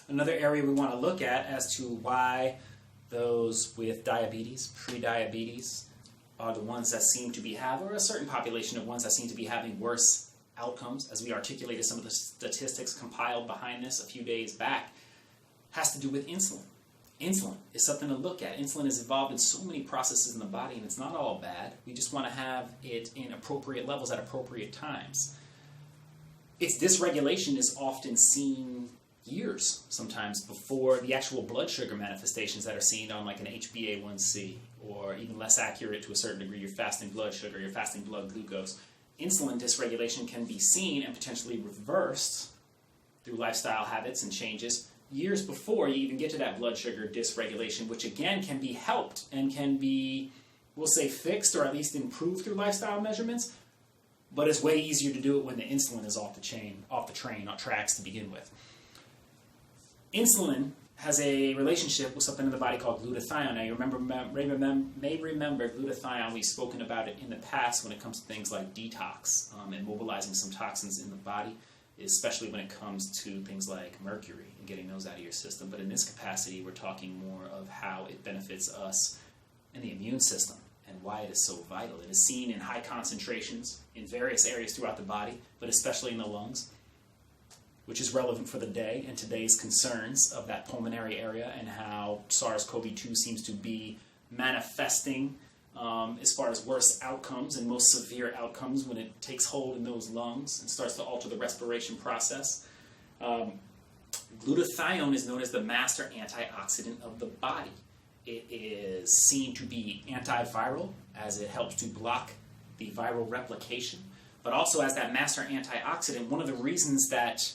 Another area we want to look at as to why those with diabetes, pre-diabetes, are the ones that seem to be having, or a certain population of ones that seem to be having worse outcomes, as we articulated some of the statistics compiled behind this a few days back, has to do with insulin. Insulin is something to look at. Insulin is involved in so many processes in the body, and it's not all bad. We just want to have it in appropriate levels at appropriate times. Its dysregulation is often seen years, sometimes, before the actual blood sugar manifestations that are seen on like an HbA1c, or even less accurate to a certain degree, your fasting blood sugar, your fasting blood glucose. Insulin dysregulation can be seen and potentially reversed through lifestyle habits and changes years before you even get to that blood sugar dysregulation, which again can be helped and can be, we'll say, fixed or at least improved through lifestyle measurements, but it's way easier to do it when the insulin is off the train, on tracks to begin with. Insulin has a relationship with something in the body called glutathione. Now, you may remember glutathione. We've spoken about it in the past when it comes to things like detox and mobilizing some toxins in the body, especially when it comes to things like mercury and getting those out of your system. But in this capacity, we're talking more of how it benefits us in the immune system and why it is so vital. It is seen in high concentrations in various areas throughout the body, but especially in the lungs, which is relevant for the day and today's concerns of that pulmonary area and how SARS-CoV-2 seems to be manifesting as far as worse outcomes and most severe outcomes when it takes hold in those lungs and starts to alter the respiration process. Glutathione is known as the master antioxidant of the body. It is seen to be antiviral, as it helps to block the viral replication, but also as that master antioxidant. One of the reasons that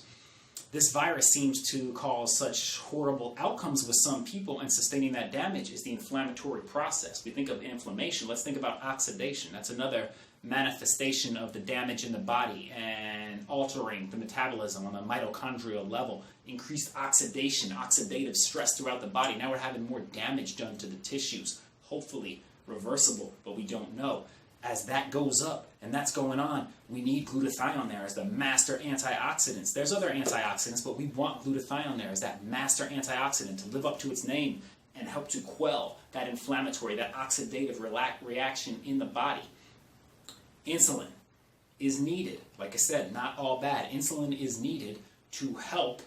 this virus seems to cause such horrible outcomes with some people and sustaining that damage is the inflammatory process. We think of inflammation, let's think about oxidation. That's another manifestation of the damage in the body and altering the metabolism on the mitochondrial level. Increased oxidation, oxidative stress throughout the body. Now we're having more damage done to the tissues, hopefully reversible, but we don't know. As that goes up and that's going on, we need glutathione there as the master antioxidants. There's other antioxidants, but we want glutathione there as that master antioxidant to live up to its name and help to quell that inflammatory, that oxidative reaction in the body. Insulin is needed. Like I said, not all bad. Insulin is needed to help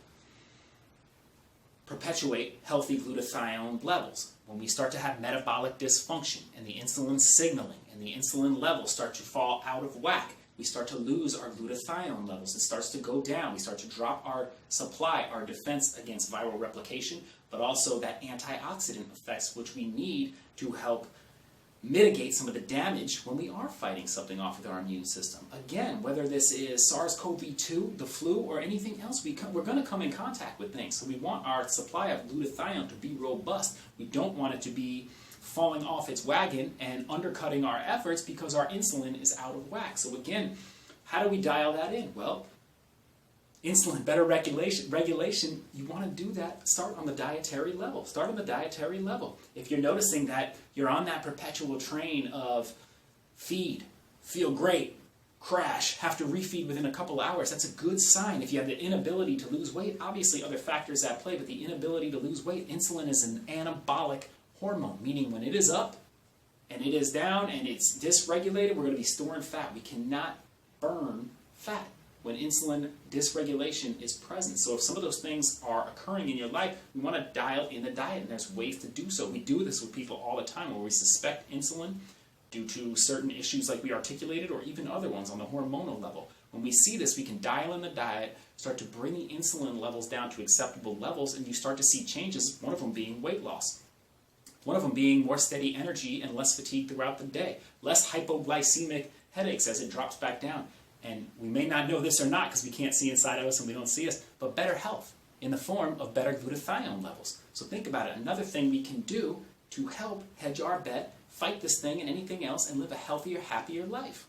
perpetuate healthy glutathione levels. When we start to have metabolic dysfunction and the insulin signaling and the insulin levels start to fall out of whack, we start to lose our glutathione levels. It starts to go down. We start to drop our supply, our defense against viral replication, but also that antioxidant effects which we need to help mitigate some of the damage when we are fighting something off with our immune system. Again, whether this is SARS-CoV-2, the flu, or anything else, we're going to come in contact with things. So we want our supply of glutathione to be robust. We don't want it to be falling off its wagon and undercutting our efforts because our insulin is out of whack. So again, how do we dial that in? Well, insulin, better regulation, you want to do that, start on the dietary level. Start on the dietary level. If you're noticing that you're on that perpetual train of feed, feel great, crash, have to refeed within a couple hours, that's a good sign. If you have the inability to lose weight, obviously other factors at play, but the inability to lose weight, insulin is an anabolic hormone, meaning when it is up and it is down and it's dysregulated, we're going to be storing fat. We cannot burn fat when insulin dysregulation is present. So if some of those things are occurring in your life, we want to dial in the diet, and there's ways to do so. We do this with people all the time where we suspect insulin due to certain issues like we articulated, or even other ones on the hormonal level. When we see this, we can dial in the diet, start to bring the insulin levels down to acceptable levels, and you start to see changes, one of them being weight loss. One of them being more steady energy and less fatigue throughout the day. Less hypoglycemic headaches as it drops back down. And we may not know this or not because we can't see inside of us and we don't see us, but better health in the form of better glutathione levels. So think about it. Another thing we can do to help hedge our bet, fight this thing and anything else, and live a healthier, happier life.